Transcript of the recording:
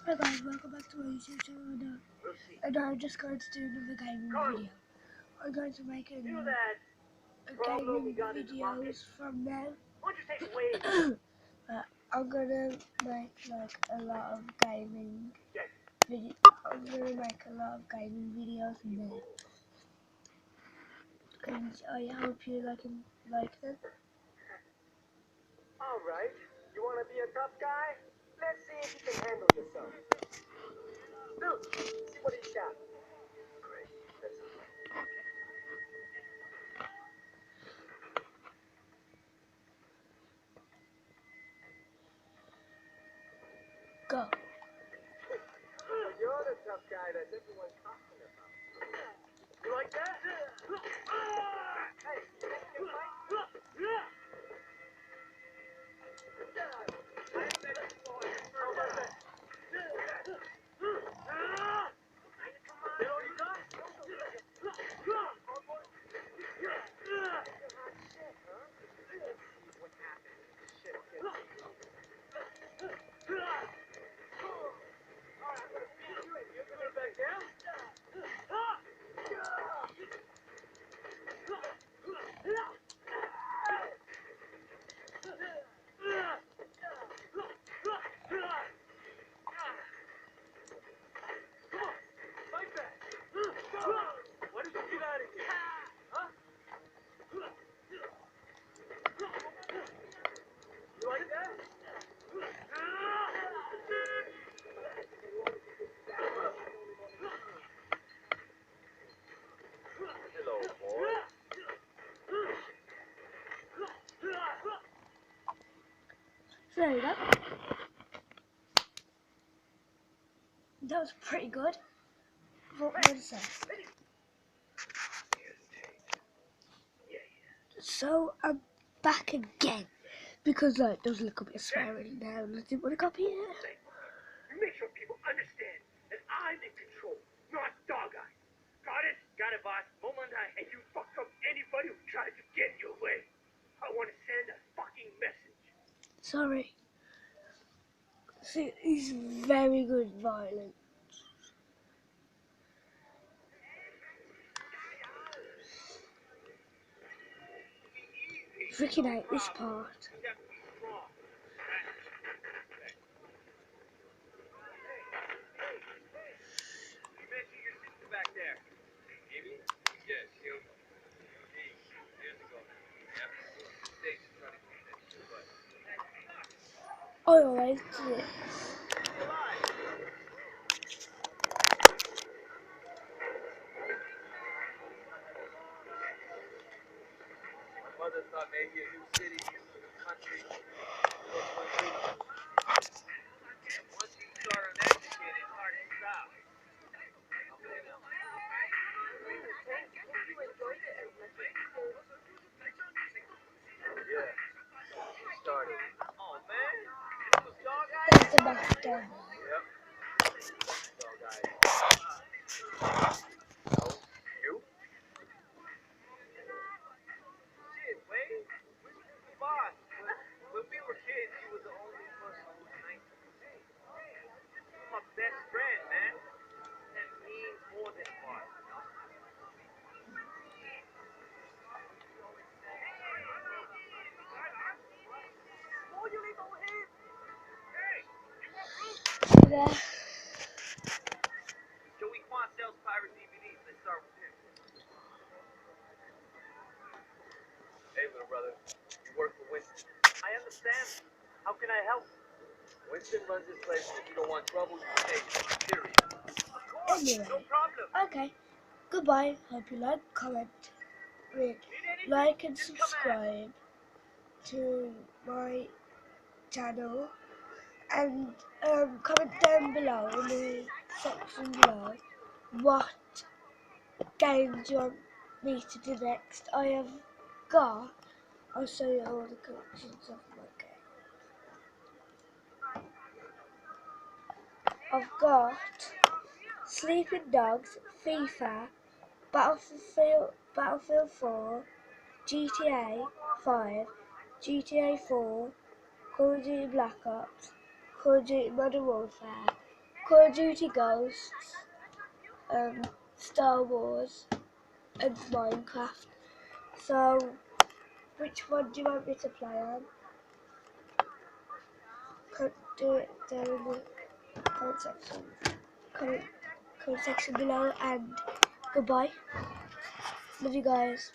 Hi guys, welcome back to my YouTube channel and I'm just going to do another gaming video. I'm going to make a gaming videos from now. I'm gonna make like a lot of gaming I'm gonna make a lot of gaming videos from there. And I hope you like them. Alright, you wanna be a tough guy? Let's see if you can handle yourself. Dude, see what he's got. Great, that's Go. You're the tough guy that everyone's talking about. You like that? Hey, you think you can fight? Hello, boy. There you go. That was pretty good. What was that? So I'm back again because like there was a little bit of swearing there and I didn't want to copy it. You make sure people understand that I'm in control, not Dog Eye. Got it? Got it, boss. Momandai, and you fuck up anybody who tries to get in your way. I want to send a fucking message. Sorry. See, he's very good violent. Freaking out this part. I always do it. Mother thought maybe a new city, a new country. Once you start uneducated, it's hard to stop. Yeah, she started. Oh man, it was Dog Eye. That's the best dog. Yep. Dog Eye. No, you? Shit, Wade. Boss, when we were kids, he was the only person who was nice to me. He's my best friend, man. That means more than a boss, you know? Oh, you leave over here. Hey, you want proof? There. Joey Quan sells pirate DVDs. Let's start with him. Hey, little brother. You work for Winston. I understand. How can I help? Winston runs this place, and if you don't want trouble, you take it. Period. Of course. Anyway. No problem. Okay. Goodbye. Hope you like, comment, rate, like and subscribe to my channel. And comment down below in the section below what games you want me to do next. I have got, I'll show you all the collections of my game. I've got Sleeping Dogs, FIFA, Battlefield 4, GTA 5, GTA 4, Call of Duty Black Ops, Call of Duty Modern Warfare, Call of Duty Ghosts, Star Wars, and Minecraft. So, which one do you want me to play on? Do it down in the comment section. Comment section below, and goodbye. Love you guys.